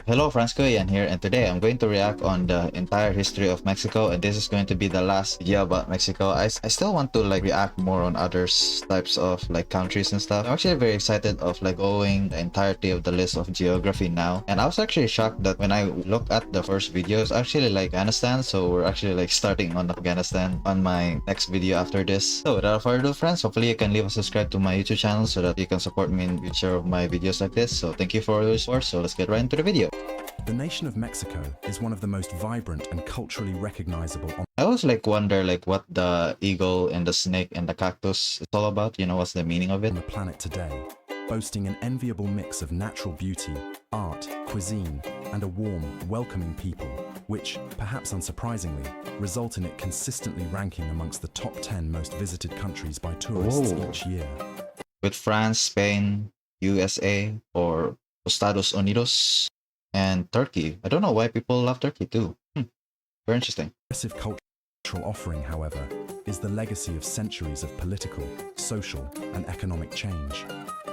So, hello Francisco, Ian here, and today I'm going to react on the entire history of Mexico, and this is going to be the last video about Mexico. I still want to like react more on other types of like countries and stuff. I'm actually very excited of like going the entirety of the list of geography now, and I was actually shocked that when I looked at the first videos, actually like Afghanistan, so we're actually like starting on Afghanistan on my next video after this. So without further ado friends, hopefully you can leave a subscribe to my YouTube channel so that you can support me in future of my videos like this. So thank you for your support, so let's get right into the video. The nation of Mexico is one of the most vibrant and culturally recognizable on I always like wonder like what the eagle and the snake and the cactus is all about. You know, what's the meaning of it? the planet today, boasting an enviable mix of natural beauty, art, cuisine, and a warm, welcoming people, which, perhaps unsurprisingly, result in it consistently ranking amongst the top 10 most visited countries by tourists each year. With France, Spain, USA, or Estados Unidos, and Turkey. I don't know why people love Turkey too. Very interesting. Impressive cultural offering, however, is the legacy of centuries of political, social, and economic change,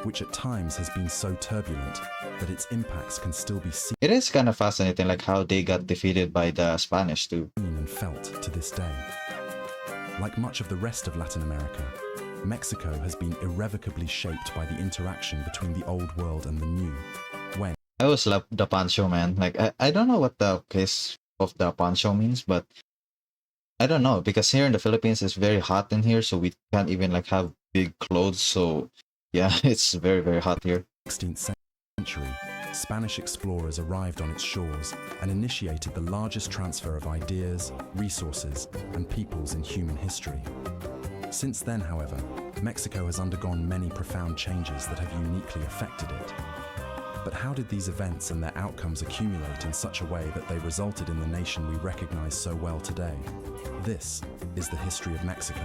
which at times has been so turbulent that its impacts can still be seen It is kind of fascinating like how they got defeated by the Spanish too. and felt to this day. Like much of the rest of Latin America, Mexico has been irrevocably shaped by the interaction between the old world and the new, when I always love the poncho, man. Like I don't know what the case of the poncho means, but I don't know, because here in the Philippines it's very hot in here, so we can't even like have big clothes. So yeah, it's very hot here. 16th century, Spanish explorers arrived on its shores and initiated the largest transfer of ideas, resources, and peoples in human history. Since then, however, Mexico has undergone many profound changes that have uniquely affected it. But how did these events and their outcomes accumulate in such a way that they resulted in the nation we recognize so well today? This is the history of Mexico.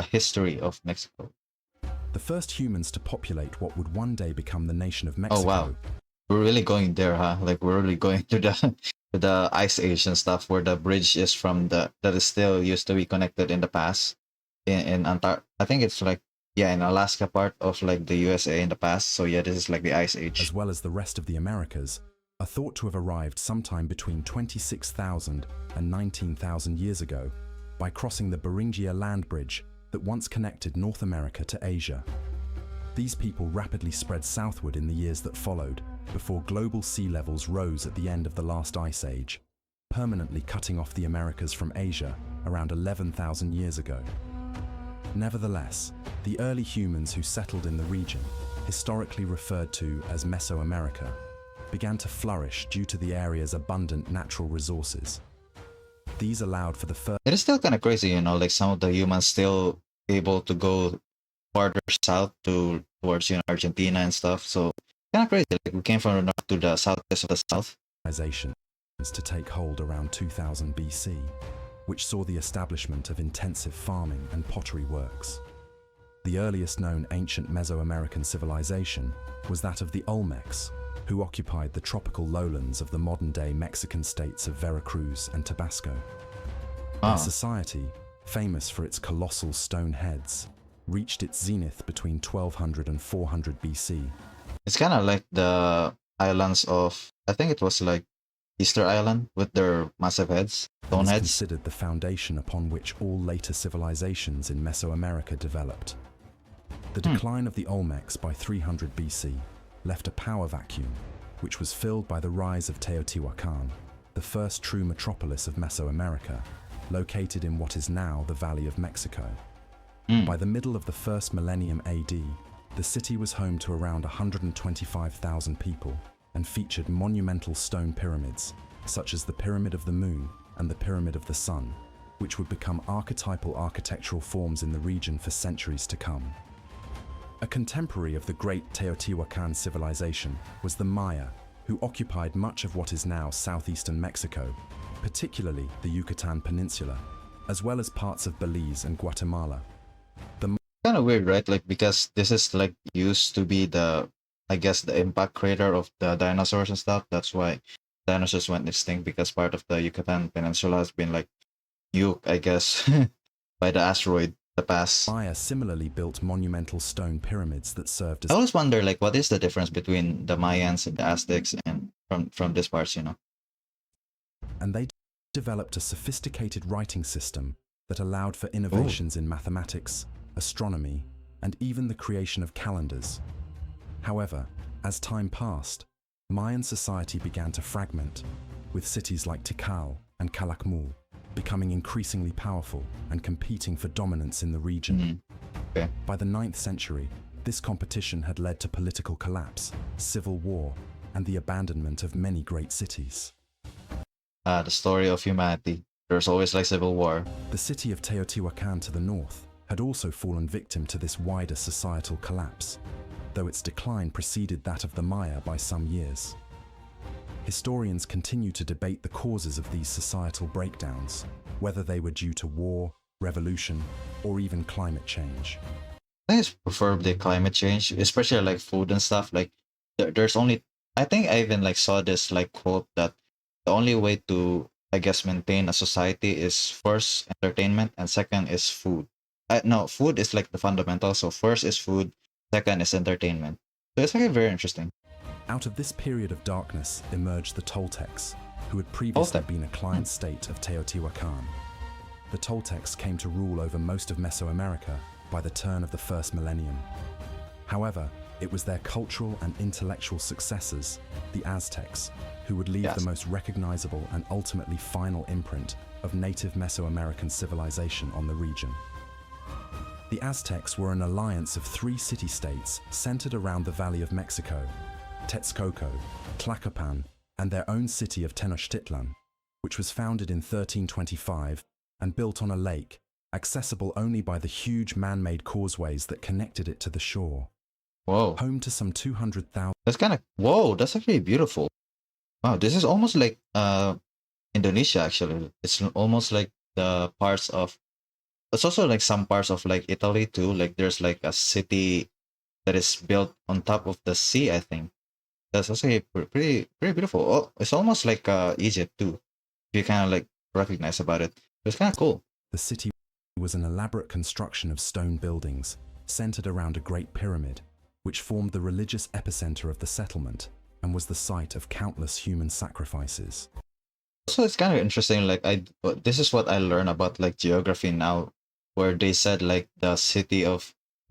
A history of Mexico. The first humans to populate what would one day become the nation of Mexico. Oh wow, we're really going there, huh? Like we're really going to the to the ice age and stuff, where the bridge is from that is still used to be connected in the past in I think it's like, yeah, in Alaska part of like the USA in the past. So yeah, this is like the ice age. As well as the rest of the Americas, are thought to have arrived sometime between 26,000 and 19,000 years ago by crossing the Beringia land bridge that once connected North America to Asia. These people rapidly spread southward in the years that followed, before global sea levels rose at the end of the last ice age, permanently cutting off the Americas from Asia around 11,000 years ago. Nevertheless, the early humans who settled in the region, historically referred to as Mesoamerica, began to flourish due to the area's abundant natural resources. These allowed for the first... It is still kind of crazy, you know, like some of the humans still able to go farther south towards, you know, Argentina and stuff. So kind of crazy. Like we came from the north to the southwest of the south. Civilizations to take hold around 2000 BC, which saw the establishment of intensive farming and pottery works. The earliest known ancient Mesoamerican civilization was that of the Olmecs, who occupied the tropical lowlands of the modern-day Mexican states of Veracruz and Tabasco. Their society, famous for its colossal stone heads, reached its zenith between 1200 and 400 BC. It's kind of like the islands of, I think it was like Easter Island with their massive heads, stone heads. Considered the foundation upon which all later civilizations in Mesoamerica developed. The decline of the Olmecs by 300 BC left a power vacuum, which was filled by the rise of Teotihuacan, the first true metropolis of Mesoamerica, located in what is now the Valley of Mexico. By the middle of the first millennium AD, the city was home to around 125,000 people and featured monumental stone pyramids, such as the Pyramid of the Moon and the Pyramid of the Sun, which would become archetypal architectural forms in the region for centuries to come. A contemporary of the great Teotihuacan civilization was the Maya, who occupied much of what is now southeastern Mexico, particularly the Yucatan Peninsula, as well as parts of Belize and Guatemala. Kind of weird, right? Like because this is like used to be the, I guess, the impact crater of the dinosaurs and stuff. That's why dinosaurs went extinct, because part of the Yucatan Peninsula has been like nuked, I guess, by the asteroid. the past. Maya similarly built monumental stone pyramids that served I as always wonder, like, what is the difference between the Mayans and the Aztecs, and from this parts, you know? and they developed a sophisticated writing system that allowed for Oh, innovations in mathematics, astronomy, and even the creation of calendars. However, as time passed, Mayan society began to fragment, with cities like Tikal and Calakmul becoming increasingly powerful and competing for dominance in the region. okay. By the 9th century, this competition had led to political collapse, civil war, and the abandonment of many great cities. The story of humanity. There's always like civil war. The city of Teotihuacan to the north had also fallen victim to this wider societal collapse, though its decline preceded that of the Maya by some years. Historians continue to debate the causes of these societal breakdowns, whether they were due to war, revolution, or even climate change. I think it's preferably climate change, especially like food and stuff. Like there's only, I think I even like saw this like quote that the only way to, I guess, maintain a society is first entertainment and second is food. No, food is like the fundamental. So first is food, second is entertainment. So it's actually very interesting. Out of this period of darkness emerged the Toltecs, who had previously Toltec. been a client state of Teotihuacan. The Toltecs came to rule over most of Mesoamerica by the turn of the first millennium. However, it was their cultural and intellectual successors, the Aztecs, who would leave Yes. the most recognizable and ultimately final imprint of native Mesoamerican civilization on the region. The Aztecs were an alliance of 3 city-states centered around the Valley of Mexico, Texcoco, Tlacopan, and their own city of Tenochtitlan, which was founded in 1325 and built on a lake, accessible only by the huge man-made causeways that connected it to the shore. Whoa, Home to some 200,000 that's kind of, whoa, that's actually beautiful. Wow, this is almost like Indonesia actually. It's almost like the parts of, it's also like some parts of like Italy too. Like there's like a city that is built on top of the sea, I think. That's actually pretty beautiful. Oh, it's almost like Egypt too. If you kind of like recognize about it. It's kind of cool. The city was an elaborate construction of stone buildings centered around a great pyramid, which formed the religious epicenter of the settlement and was the site of countless human sacrifices. So it's kind of interesting. Like this is what I learned about like geography now, where they said like the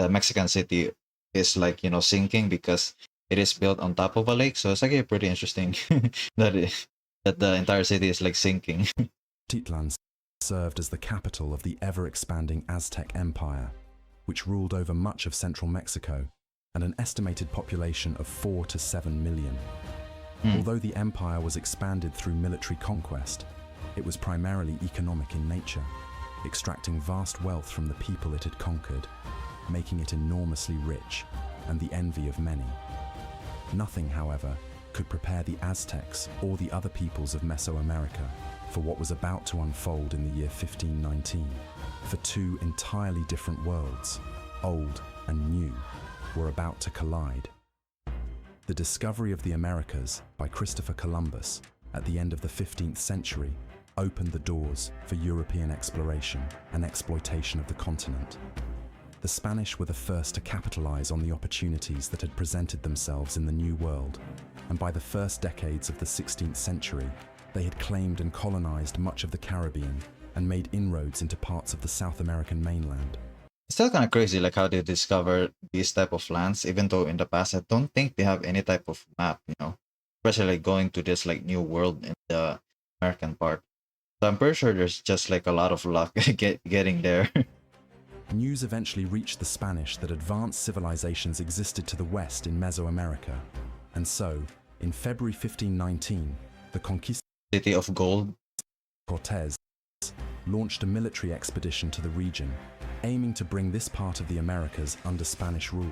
Mexican city is like, you know, sinking because it is built on top of a lake. So it's actually pretty interesting that the entire city is like sinking. Tenochtitlan served as the capital of the ever-expanding Aztec Empire, which ruled over much of central Mexico and an estimated population of 4 to 7 million. Although the empire was expanded through military conquest, it was primarily economic in nature, extracting vast wealth from the people it had conquered, making it enormously rich and the envy of many. Nothing, however, could prepare the Aztecs or the other peoples of Mesoamerica for what was about to unfold in the year 1519, for 2 entirely different worlds, old and new, were about to collide. The discovery of the Americas by Christopher Columbus at the end of the 15th century opened the doors for European exploration and exploitation of the continent. The Spanish were the first to capitalize on the opportunities that had presented themselves in the New World, and by the first decades of the 16th century, they had claimed and colonized much of the Caribbean and made inroads into parts of the South American mainland. It's still kind of crazy like how they discover these type of lands, even though in the past I don't think they have any type of map, you know, especially like going to this like new world in the American part. So I'm pretty sure there's just like a lot of luck getting there. News eventually reached the Spanish that advanced civilizations existed to the west in Mesoamerica, and so, in February 1519, the conquistador City of Gold. Cortés launched a military expedition to the region, aiming to bring this part of the Americas under Spanish rule.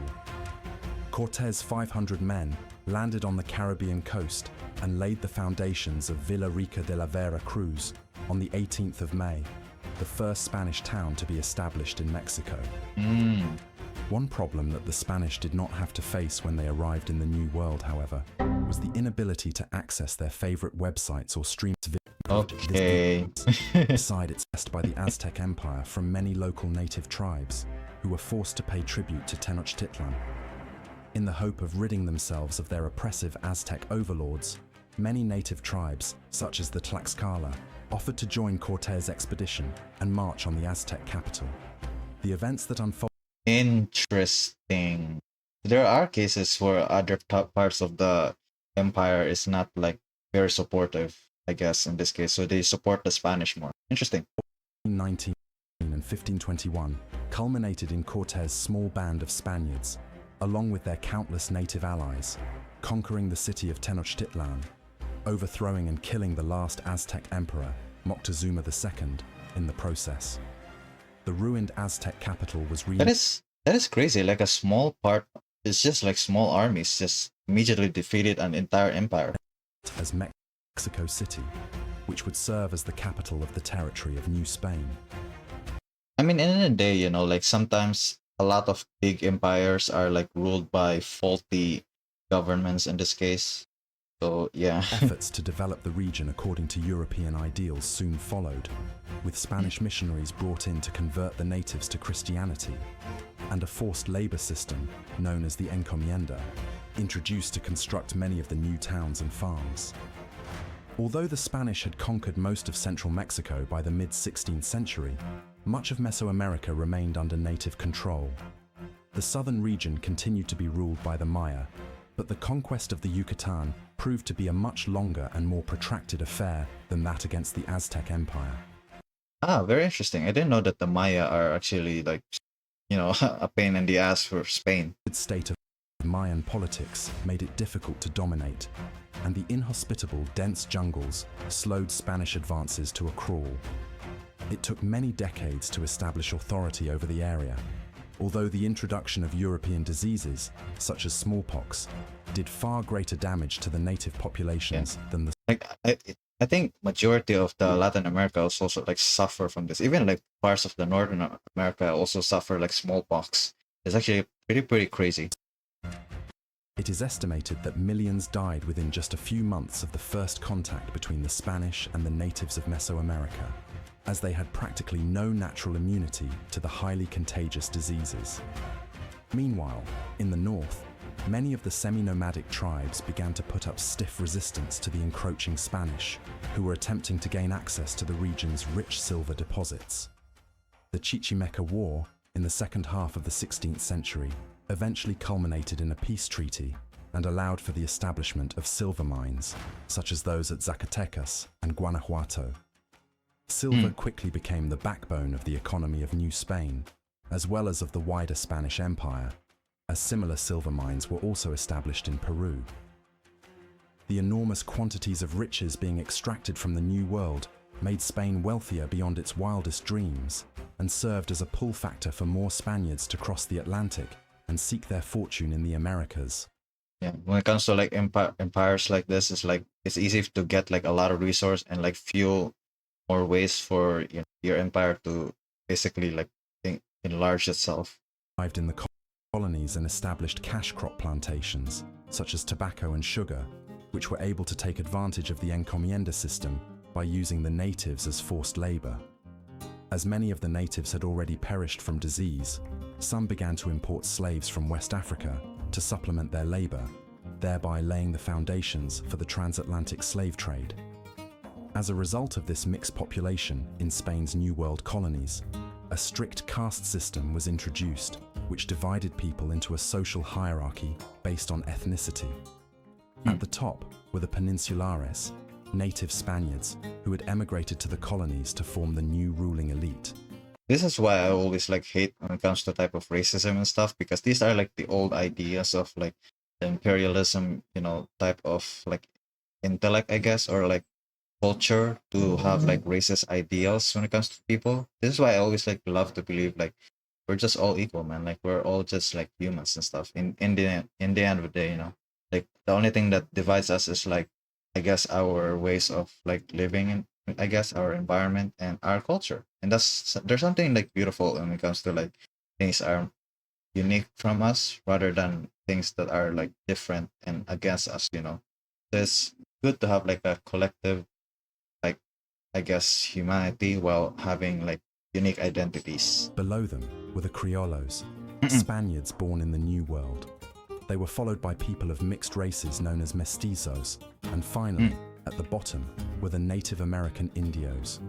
Cortés' 500 men landed on the Caribbean coast and laid the foundations of Villa Rica de la Vera Cruz on the 18th of May, the first Spanish town to be established in Mexico. One problem that the Spanish did not have to face when they arrived in the New World, however, was the inability to access their favorite websites or streams. Okay. Beside it's blessed by the Aztec Empire from many local native tribes, who were forced to pay tribute to Tenochtitlan. In the hope of ridding themselves of their oppressive Aztec overlords, many native tribes, such as the Tlaxcala, offered to join Cortés' expedition and march on the Aztec capital. The events that unfolded. Interesting. There are cases where other parts of the empire is not like very supportive, I guess, in this case. So they support the Spanish more. Interesting. 1519 and 1521 culminated in Cortés' small band of Spaniards, along with their countless native allies, conquering the city of Tenochtitlan, overthrowing and killing the last Aztec emperor, Moctezuma II, in the process. The ruined Aztec capital was that is crazy. Like a small part, it's just like small armies just immediately defeated an entire empire. As Mexico City, which would serve as the capital of the territory of New Spain. I mean, in the day, you know, like sometimes a lot of big empires are like ruled by faulty governments in this case. So yeah. Efforts to develop the region according to European ideals soon followed, with Spanish missionaries brought in to convert the natives to Christianity, and a forced labor system, known as the encomienda, introduced to construct many of the new towns and farms. Although the Spanish had conquered most of central Mexico by the mid-16th century, much of Mesoamerica remained under native control. The southern region continued to be ruled by the Maya, but the conquest of the Yucatan proved to be a much longer and more protracted affair than that against the Aztec Empire. Ah, very interesting. I didn't know that the Maya are actually like, you know, a pain in the ass for Spain. The state of Mayan politics made it difficult to dominate, and the inhospitable, dense jungles slowed Spanish advances to a crawl. It took many decades to establish authority over the area, although the introduction of European diseases, such as smallpox, did far greater damage to the native populations than the... Like, I think majority of the Latin America also like suffer from this. Even like parts of the Northern America also suffer like smallpox. It's actually pretty crazy. It is estimated that millions died within just a few months of the first contact between the Spanish and the natives of Mesoamerica, as they had practically no natural immunity to the highly contagious diseases. Meanwhile, in the north, many of the semi-nomadic tribes began to put up stiff resistance to the encroaching Spanish, who were attempting to gain access to the region's rich silver deposits. The Chichimeca War, in the second half of the 16th century, eventually culminated in a peace treaty and allowed for the establishment of silver mines, such as those at Zacatecas and Guanajuato. Silver quickly became the backbone of the economy of New Spain, as well as of the wider Spanish Empire, as similar silver mines were also established in Peru. The enormous quantities of riches being extracted from the New World made Spain wealthier beyond its wildest dreams, and served as a pull factor for more Spaniards to cross the Atlantic and seek their fortune in the Americas. Yeah, when it comes to like empires like this, it's like it's easy to get like a lot of resource and like few more ways for your empire to basically like enlarge itself. Arrived in the colonies and established cash crop plantations, such as tobacco and sugar, which were able to take advantage of the encomienda system by using the natives as forced labor. As many of the natives had already perished from disease, some began to import slaves from West Africa to supplement their labor, thereby laying the foundations for the transatlantic slave trade. As a result of this mixed population in Spain's New World colonies, a strict caste system was introduced, which divided people into a social hierarchy based on ethnicity. At the top were the peninsulares, native Spaniards who had emigrated to the colonies to form the new ruling elite. This is why I always like hate when it comes to type of racism and stuff, because these are like the old ideas of like the imperialism, type of like intellect, I guess, or like culture to have like racist ideals when it comes to people. This is why I always like love to believe like we're just all equal, man. Like we're all just like humans and stuff. In the end of the day, like the only thing that divides us is like I guess our ways of like living in I guess our environment and our culture. And there's something like beautiful when it comes to like things are unique from us rather than things that are like different and against us, you know. So it's good to have like a collective, like, I guess, humanity while having like unique identities. Below them were the criollos, Mm-mm. Spaniards born in the New World. They were followed by people of mixed races known as mestizos, and finally, at the bottom, were the Native American Indios.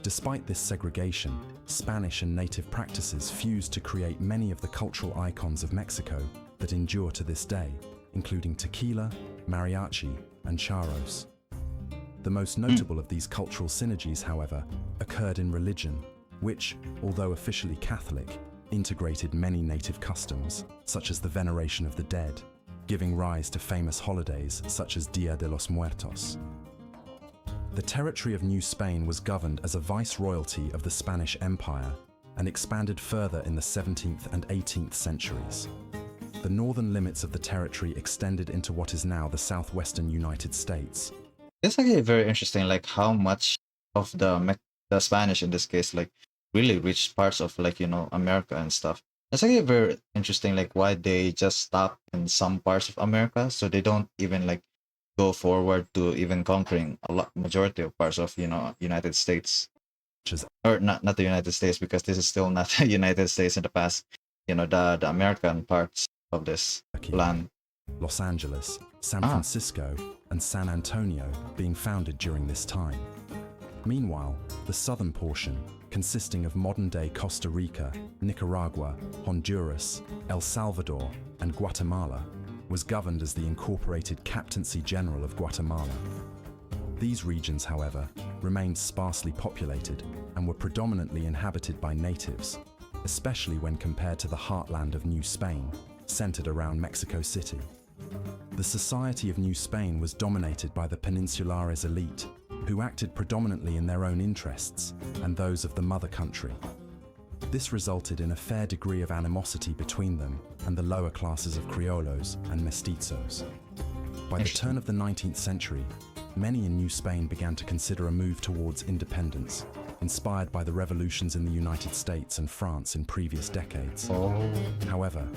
Despite this segregation, Spanish and native practices fused to create many of the cultural icons of Mexico that endure to this day, including tequila, mariachi, and charros. The most notable of these cultural synergies, however, occurred in religion, which, although officially Catholic, integrated many native customs, such as the veneration of the dead, giving rise to famous holidays such as Dia de los Muertos. The territory of New Spain was governed as a viceroyalty of the Spanish Empire and expanded further in the 17th and 18th centuries. The northern limits of the territory extended into what is now the southwestern United States. It's actually very interesting, like how much of the Spanish in this case, like really reached parts of like, you know, America and stuff. It's actually very interesting, like why they just stop in some parts of America, so they don't even like go forward to even conquering a lot majority of parts of, you know, United States, As or not the United States, because this is still not the United States in the past. You know, the American parts of this land. Los Angeles, San Ah. Francisco, and San Antonio being founded during this time. Meanwhile, the southern portion, consisting of modern-day Costa Rica, Nicaragua, Honduras, El Salvador, and Guatemala, was governed as the Incorporated Captaincy General of Guatemala. These regions, however, remained sparsely populated and were predominantly inhabited by natives, especially when compared to the heartland of New Spain, centered around Mexico City. The society of New Spain was dominated by the Peninsulares elite, who acted predominantly in their own interests and those of the mother country. This resulted in a fair degree of animosity between them and the lower classes of criollos and mestizos. By the turn of the 19th century, many in New Spain began to consider a move towards independence, inspired by the revolutions in the United States and France in previous decades. However,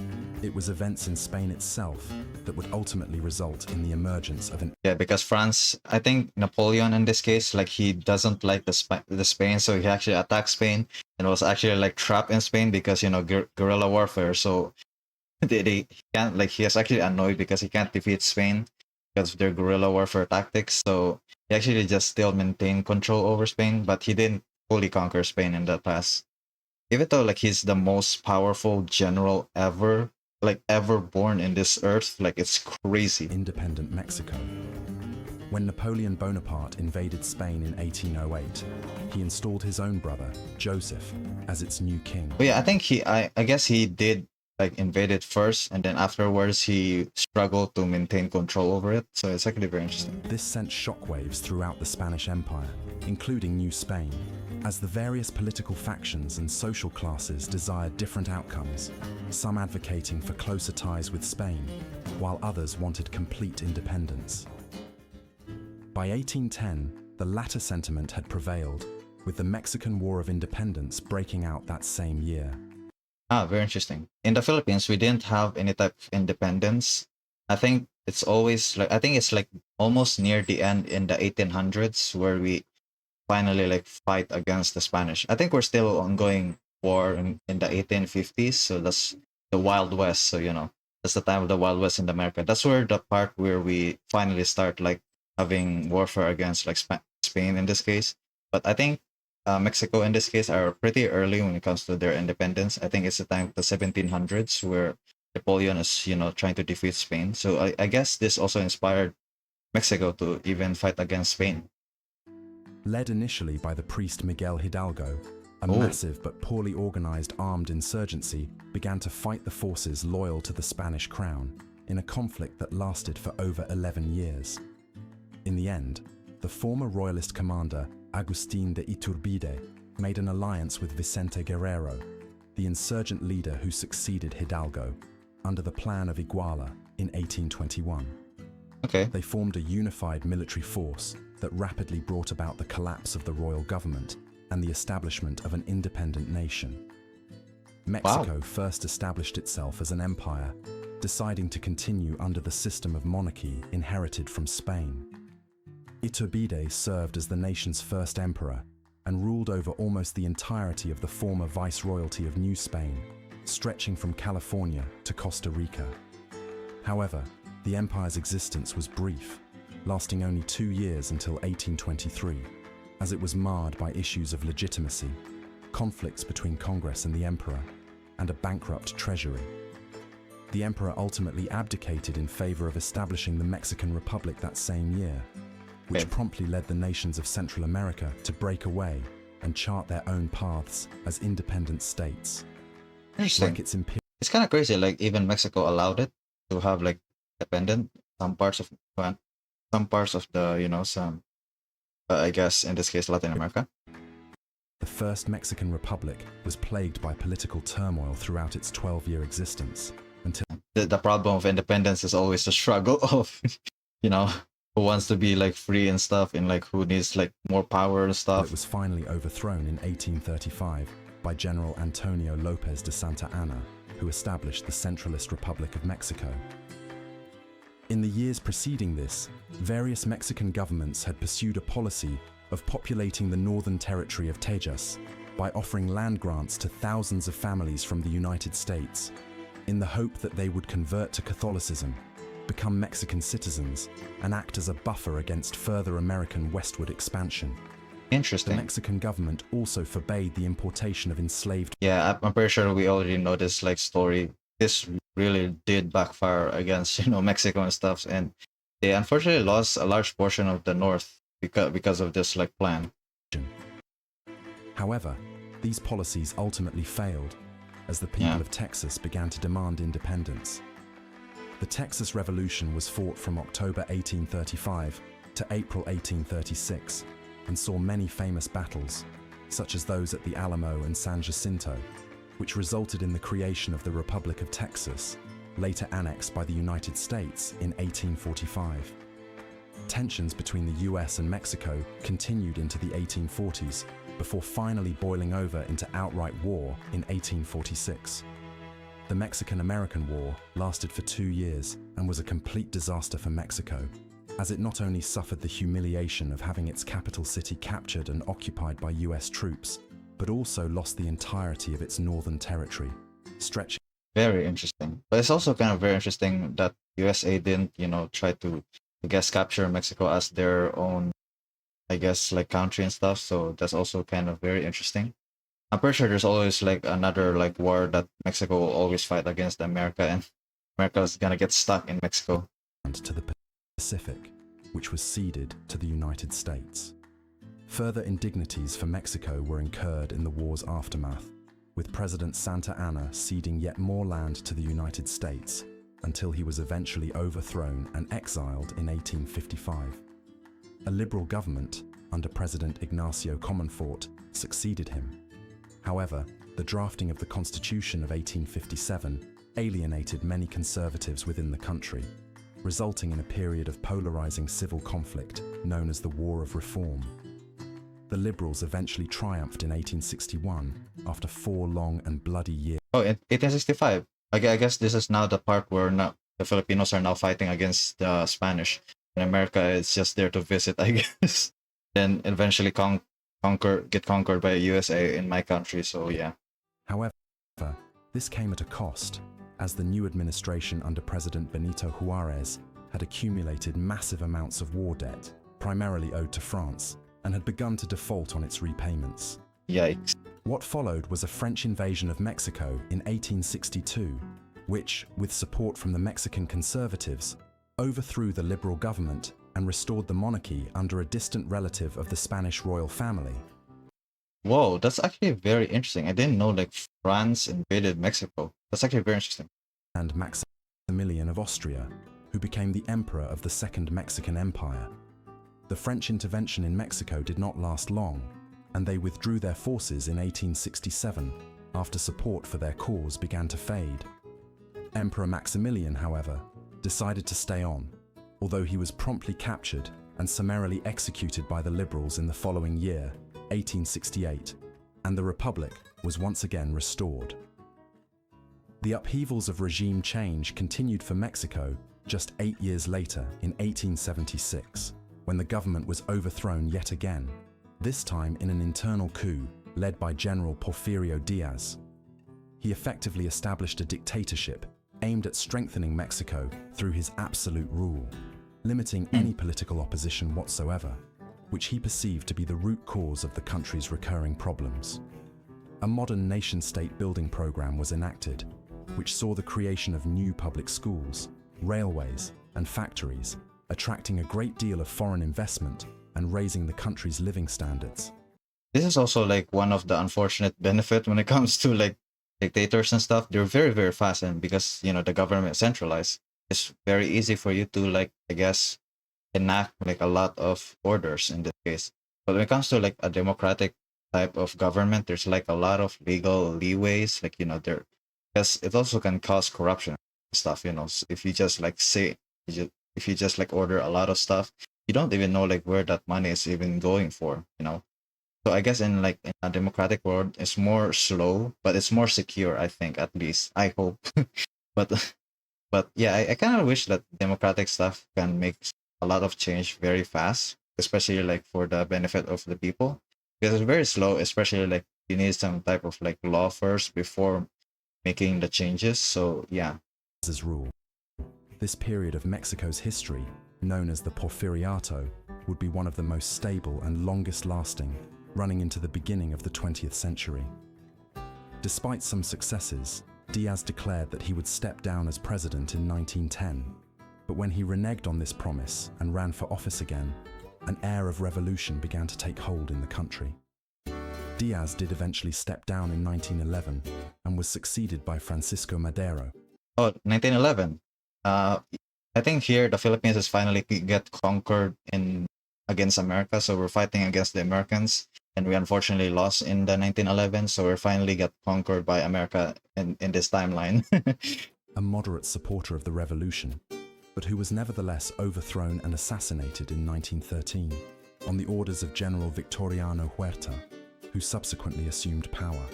it was events in Spain itself that would ultimately result in the emergence of an Yeah, because France, I think Napoleon in this case, like he doesn't like the Spain, so he actually attacked Spain and was actually like trapped in Spain because, you know, guerrilla warfare. So they he can't, like, he is actually annoyed because he can't defeat Spain because of their guerrilla warfare tactics. So he actually just still maintained control over Spain, but he didn't fully conquer Spain in the past. Even though like he's the most powerful general ever, like ever born in this earth, like it's crazy. independent Mexico. When Napoleon Bonaparte invaded Spain in 1808, he installed his own brother, Joseph, as its new king. But yeah, I think I guess he did like invade it first, and then afterwards he struggled to maintain control over it. So it's actually very interesting. This sent shockwaves throughout the Spanish Empire, including New Spain, as the various political factions and social classes desired different outcomes, some advocating for closer ties with Spain, while others wanted complete independence. By 1810, the latter sentiment had prevailed, with the Mexican War of Independence breaking out that same year. Ah, very interesting. In the Philippines, we didn't have any type of independence. I think it's always like, I think it's like almost near the end in the 1800s where we finally like fight against the Spanish. I think we're still ongoing war in the 1850s, so that's the Wild West. So, you know, that's the time of the Wild West in America. That's where the part where we finally start like having warfare against like Spain in this case. But I think Mexico in this case are pretty early when it comes to their independence. I think it's the time of the 1700s where Napoleon is, you know, trying to defeat Spain. So I guess this also inspired Mexico to even fight against Spain. Led initially by the priest Miguel Hidalgo, a Oh. massive but poorly organized armed insurgency began to fight the forces loyal to the Spanish crown in a conflict that lasted for over 11 years. In the end, the former royalist commander Agustín de Iturbide made an alliance with Vicente Guerrero, the insurgent leader who succeeded Hidalgo, under the Plan of Iguala in 1821. Okay. They formed a unified military force that rapidly brought about the collapse of the royal government and the establishment of an independent nation. Mexico first established itself as an empire, deciding to continue under the system of monarchy inherited from Spain. Iturbide served as the nation's first emperor and ruled over almost the entirety of the former viceroyalty of New Spain, stretching from California to Costa Rica. However, the empire's existence was brief, lasting only 2 years until 1823, as it was marred by issues of legitimacy, conflicts between Congress and the emperor, and a bankrupt treasury. The emperor ultimately abdicated in favor of establishing the Mexican Republic that same year, which promptly led the nations of Central America to break away and chart their own paths as independent states. Interesting. Like its It's kind of crazy. Like even Mexico allowed it to have like independent some parts of the some I guess in this case Latin America. The first Mexican Republic was plagued by political turmoil throughout its 12-year existence until The problem of independence is always the struggle of who wants to be like free and stuff, and like who needs like more power and stuff. it was finally overthrown in 1835 by General Antonio López de Santa Anna, who established the Centralist Republic of Mexico. In the years preceding this, various Mexican governments had pursued a policy of populating the northern territory of Tejas by offering land grants to thousands of families from the United States, in the hope that they would convert to Catholicism, become Mexican citizens, and act as a buffer against further American westward expansion. The Interesting. Mexican government also forbade the importation of enslaved. Yeah, I'm pretty sure we already know this like story. This really did backfire against Mexico and stuff, and they unfortunately lost a large portion of the north because of this like plan. However, these policies ultimately failed, as the people of Texas began to demand independence. The Texas Revolution was fought from October 1835 to April 1836, and saw many famous battles, such as those at the Alamo and San Jacinto, which resulted in the creation of the Republic of Texas, later annexed by the United States in 1845. Tensions between the US and Mexico continued into the 1840s, before finally boiling over into outright war in 1846. The Mexican-American War lasted for 2 years and was a complete disaster for Mexico, as it not only suffered the humiliation of having its capital city captured and occupied by US troops, but also lost the entirety of its northern territory, stretching. Very interesting. But it's also kind of very interesting that USA didn't, try to, I guess, capture Mexico as their own, I guess, like country and stuff. So that's also kind of very interesting. I'm pretty sure there's always like another like war that Mexico will always fight against America, and America's gonna get stuck in Mexico. To the Pacific, which was ceded to the United States. Further indignities for Mexico were incurred in the war's aftermath, with President Santa Anna ceding yet more land to the United States until he was eventually overthrown and exiled in 1855. A liberal government, under President Ignacio Comonfort, succeeded him. However, the drafting of the Constitution of 1857 alienated many conservatives within the country, resulting in a period of polarizing civil conflict known as the War of Reform. The Liberals eventually triumphed in 1861 after 4 long and bloody years. Oh, in 1865. I guess this is now the part where now the Filipinos are now fighting against the Spanish, and America is just there to visit, I guess. Then eventually get conquered by USA in my country. So yeah. However, this came at a cost, as the new administration under President Benito Juarez had accumulated massive amounts of war debt, primarily owed to France, and had begun to default on its repayments. Yikes. What followed was a French invasion of Mexico in 1862, which, with support from the Mexican conservatives, overthrew the liberal government and restored the monarchy under a distant relative of the Spanish royal family. Whoa, that's actually very interesting. I didn't know like France invaded Mexico. That's actually very interesting. And Maximilian of Austria, who became the emperor of the Second Mexican Empire. The French intervention in Mexico did not last long, and they withdrew their forces in 1867 after support for their cause began to fade. Emperor Maximilian, however, decided to stay on, although he was promptly captured and summarily executed by the liberals in the following year, 1868, and the Republic was once again restored. The upheavals of regime change continued for Mexico just 8 years later in 1876, when the government was overthrown yet again, this time in an internal coup led by General Porfirio Diaz. He effectively established a dictatorship aimed at strengthening Mexico through his absolute rule, limiting any political opposition whatsoever, which he perceived to be the root cause of the country's recurring problems. A modern nation-state building program was enacted, which saw the creation of new public schools, railways, and factories, attracting a great deal of foreign investment and raising the country's living standards. This is also like one of the unfortunate benefit when it comes to like dictators and stuff. They're very, very fast, and because the government is centralized, it's very easy for you to like, I guess, enact like a lot of orders in this case. But when it comes to like a democratic type of government, there's like a lot of legal leeways, like there, because it also can cause corruption and stuff. So if you just like say, if you just like order a lot of stuff, you don't even know like where that money is even going for. So I guess in a democratic world, it's more slow, but it's more secure. I think, at least I hope. but but yeah, I kind of wish that democratic stuff can make a lot of change very fast, especially like for the benefit of the people. Because it's very slow, especially like you need some type of like law first before making the changes. So yeah. As rule. This period of Mexico's history, known as the Porfiriato, would be one of the most stable and longest lasting, running into the beginning of the 20th century. Despite some successes, Diaz declared that he would step down as president in 1910, but when he reneged on this promise and ran for office again, an air of revolution began to take hold in the country. Diaz did eventually step down in 1911 and was succeeded by Francisco Madero. Oh, 1911. I think here the Philippines is finally get conquered against America, so we're fighting against the Americans, and we unfortunately lost in the 1911. So we're finally got conquered by America in this timeline. A moderate supporter of the revolution, but who was nevertheless overthrown and assassinated in 1913 on the orders of General Victoriano Huerta, who subsequently assumed power.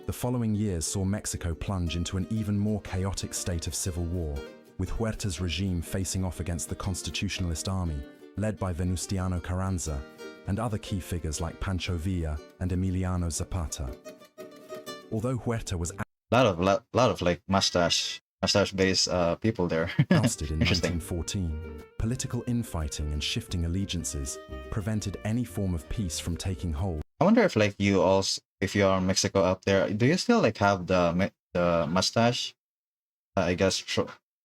The following years saw Mexico plunge into an even more chaotic state of civil war, with Huerta's regime facing off against the Constitutionalist Army, led by Venustiano Carranza, and other key figures like Pancho Villa and Emiliano Zapata. Although Huerta was lot of like mustache-based people there. ousted in Interesting. 1914, political infighting and shifting allegiances prevented any form of peace from taking hold. I wonder if like you also, if you are in Mexico out there, do you still like have the mustache? I guess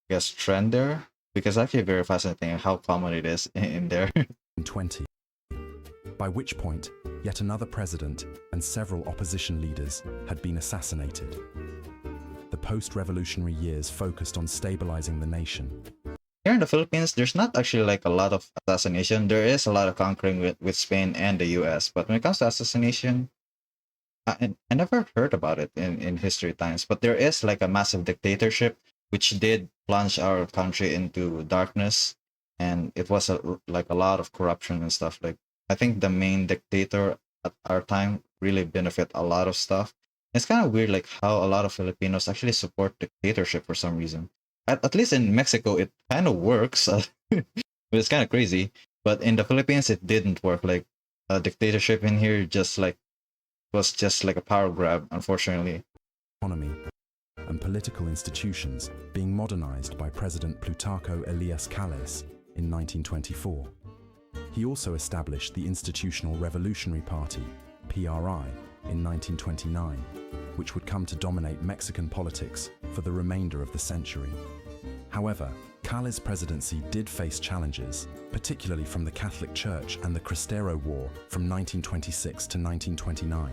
trend there, because it's actually very fascinating how common it is in there. In 20, by which point yet another president and several opposition leaders had been assassinated. The post-revolutionary years focused on stabilizing the nation. Here in the Philippines, there's not actually like a lot of assassination. There is a lot of conquering with Spain and the US, but when it comes to assassination, I never heard about it in history times. But there is like a massive dictatorship which did plunge our country into darkness, and it was like a lot of corruption and stuff. Like I think the main dictator at our time really benefit a lot of stuff. It's kind of weird like how a lot of Filipinos actually support dictatorship for some reason. At least in Mexico, it kind of works. It's kind of crazy. But in the Philippines, it didn't work. Like a dictatorship in here was just like a power grab, unfortunately. Economy and political institutions being modernized by President Plutarco Elias Calles in 1924. He also established the Institutional Revolutionary Party, PRI, in 1929, which would come to dominate Mexican politics for the remainder of the century. However, Calles' presidency did face challenges, particularly from the Catholic Church and the Cristero War from 1926 to 1929.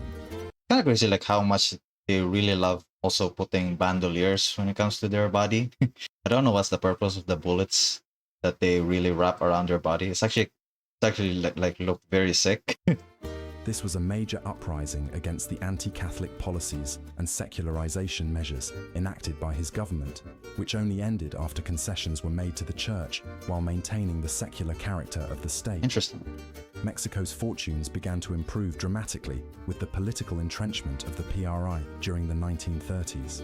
Kind of crazy like how much they really love also putting bandoliers when it comes to their body. I don't know what's the purpose of the bullets that they really wrap around their body. It's actually like look very sick. This was a major uprising against the anti-Catholic policies and secularization measures enacted by his government, which only ended after concessions were made to the church while maintaining the secular character of the state. Interesting. Mexico's fortunes began to improve dramatically with the political entrenchment of the PRI during the 1930s.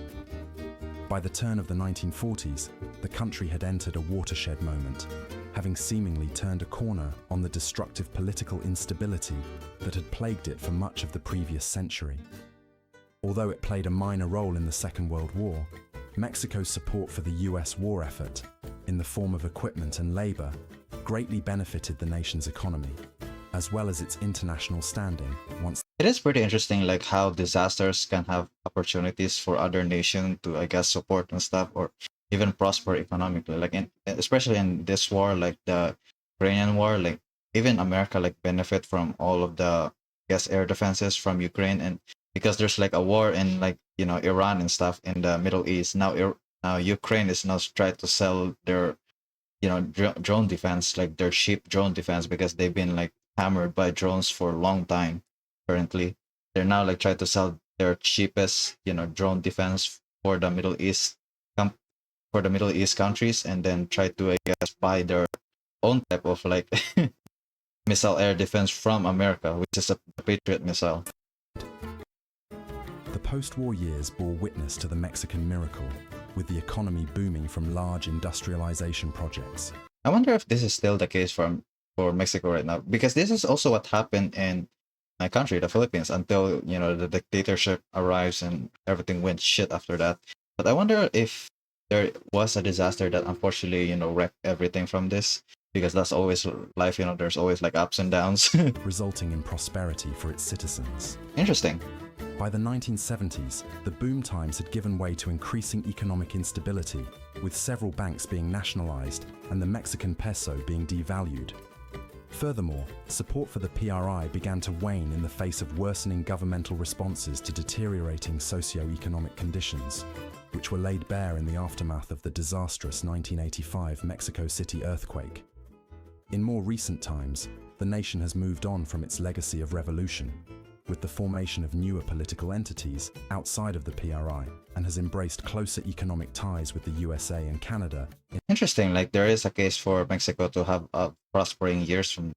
By the turn of the 1940s, the country had entered a watershed moment, having seemingly turned a corner on the destructive political instability that had plagued it for much of the previous century. Although it played a minor role in the Second World War, Mexico's support for the US war effort, in the form of equipment and labor, greatly benefited the nation's economy, as well as its international standing once. It is pretty interesting, like how disasters can have opportunities for other nations to, I guess, support and stuff, or even prosper economically. Like especially in this war, like the Ukrainian war, like even America like benefit from all of the, I guess, air defenses from Ukraine, and because there's like a war in like Iran and stuff in the Middle East now. Now Ukraine is now trying to sell their drone defense, like their cheap drone defense, because they've been like hammered by drones for a long time. Currently they're now like trying to sell their cheapest drone defense for the Middle East for the Middle East countries, and then try to, I guess, buy their own type of like missile air defense from America, which is a Patriot missile. The post-war years bore witness to the Mexican miracle, with the economy booming from large industrialization projects. I wonder if this is still the case for Mexico right now, because this is also what happened in my country, the Philippines, until the dictatorship arrives and everything went shit after that. But I wonder if there was a disaster that unfortunately wrecked everything from this, because that's always life. There's always like ups and downs. Resulting in prosperity for its citizens. Interesting. By the 1970s, the boom times had given way to increasing economic instability, with several banks being nationalized and the Mexican peso being devalued. Furthermore, support for the PRI began to wane in the face of worsening governmental responses to deteriorating socio-economic conditions, which were laid bare in the aftermath of the disastrous 1985 Mexico City earthquake. In more recent times, the nation has moved on from its legacy of revolution, with the formation of newer political entities outside of the PRI, and has embraced closer economic ties with the USA and Canada. Interesting, like there is a case for Mexico to have prospering years from.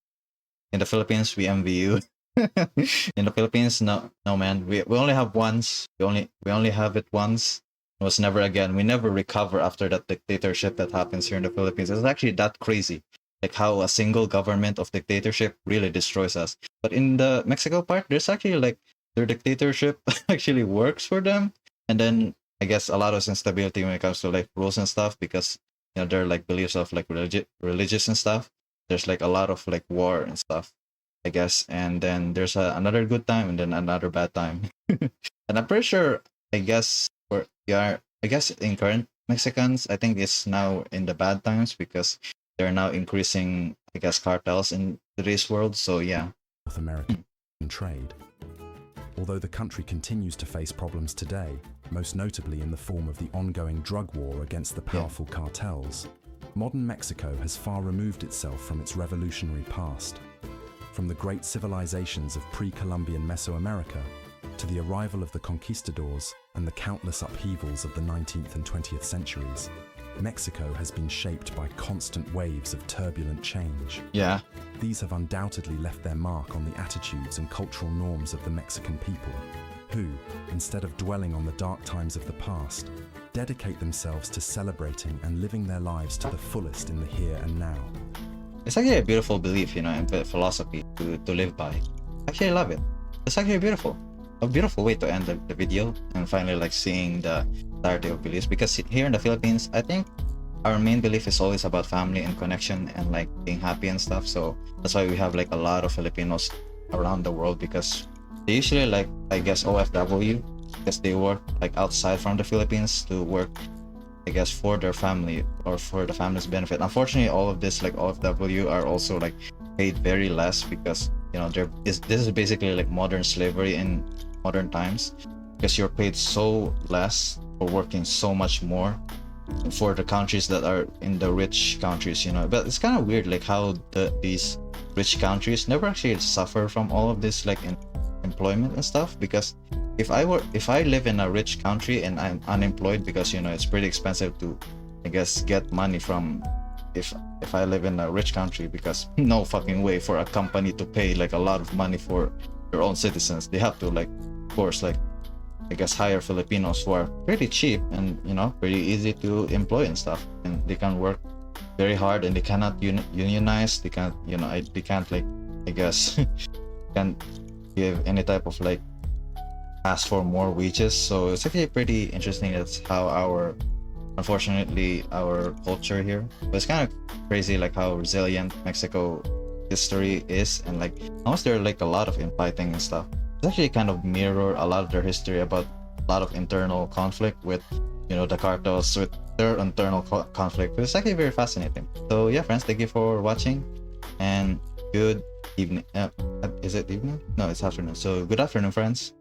In the Philippines, we envy you. In the Philippines, no man, we only have once. We only have it once. It was never again. We never recover after that dictatorship that happens here in the Philippines. It's actually that crazy, like how a single government of dictatorship really destroys us. But in the Mexico part, there's actually like their dictatorship actually works for them. And then I guess a lot of instability when it comes to like rules and stuff, because there are like beliefs of like religious and stuff. There's like a lot of like war and stuff, I guess. And then there's another good time and then another bad time. And I'm pretty sure, I guess I guess in current Mexicans, I think it's now in the bad times, because they're now increasing, I guess, cartels in today's world. So yeah. North American trade. Although the country continues to face problems today, most notably in the form of the ongoing drug war against the powerful cartels, modern Mexico has far removed itself from its revolutionary past. From the great civilizations of pre-Columbian Mesoamerica to the arrival of the conquistadors and the countless upheavals of the 19th and 20th centuries, Mexico has been shaped by constant waves of turbulent change. Yeah. These have undoubtedly left their mark on the attitudes and cultural norms of the Mexican people, who, instead of dwelling on the dark times of the past, dedicate themselves to celebrating and living their lives to the fullest in the here and now. It's actually a beautiful belief, and philosophy to live by. Actually, I love it. It's actually a beautiful way to end the video, and finally like seeing the entirety of beliefs, because here in the Philippines, I think our main belief is always about family and connection and like being happy and stuff. So that's why we have like a lot of Filipinos around the world, because they usually like, I guess, OFW, because they work like outside from the Philippines to work, I guess, for their family or for the family's benefit. Unfortunately, all of this like OFW are also like paid very less, because this is basically like modern slavery in modern times, because you're paid so less for working so much more for the countries that are in the rich countries. But it's kind of weird like how these rich countries never actually suffer from all of this like employment and stuff, because if I live in a rich country and I'm unemployed, because it's pretty expensive to, I guess, get money from, if I live in a rich country, because no fucking way for a company to pay like a lot of money for their own citizens. They have to like, of course, like I guess, hire Filipinos who are pretty cheap and, you know, pretty easy to employ and stuff, and they can work very hard, and they cannot unionize. They can't, you know, they can't, like, I guess, can't give any type of, like, ask for more wages. So it's actually pretty interesting. That's how our, unfortunately, our culture here. But it's kind of crazy, like, how resilient Mexico history is, and like almost there are like a lot of infighting and stuff. It's actually kind of mirror a lot of their history about a lot of internal conflict with, you know, the cartels, with their internal conflict. But it's actually very fascinating. So yeah, friends, thank you for watching, and good evening. Is it evening? No, it's afternoon. So good afternoon, friends.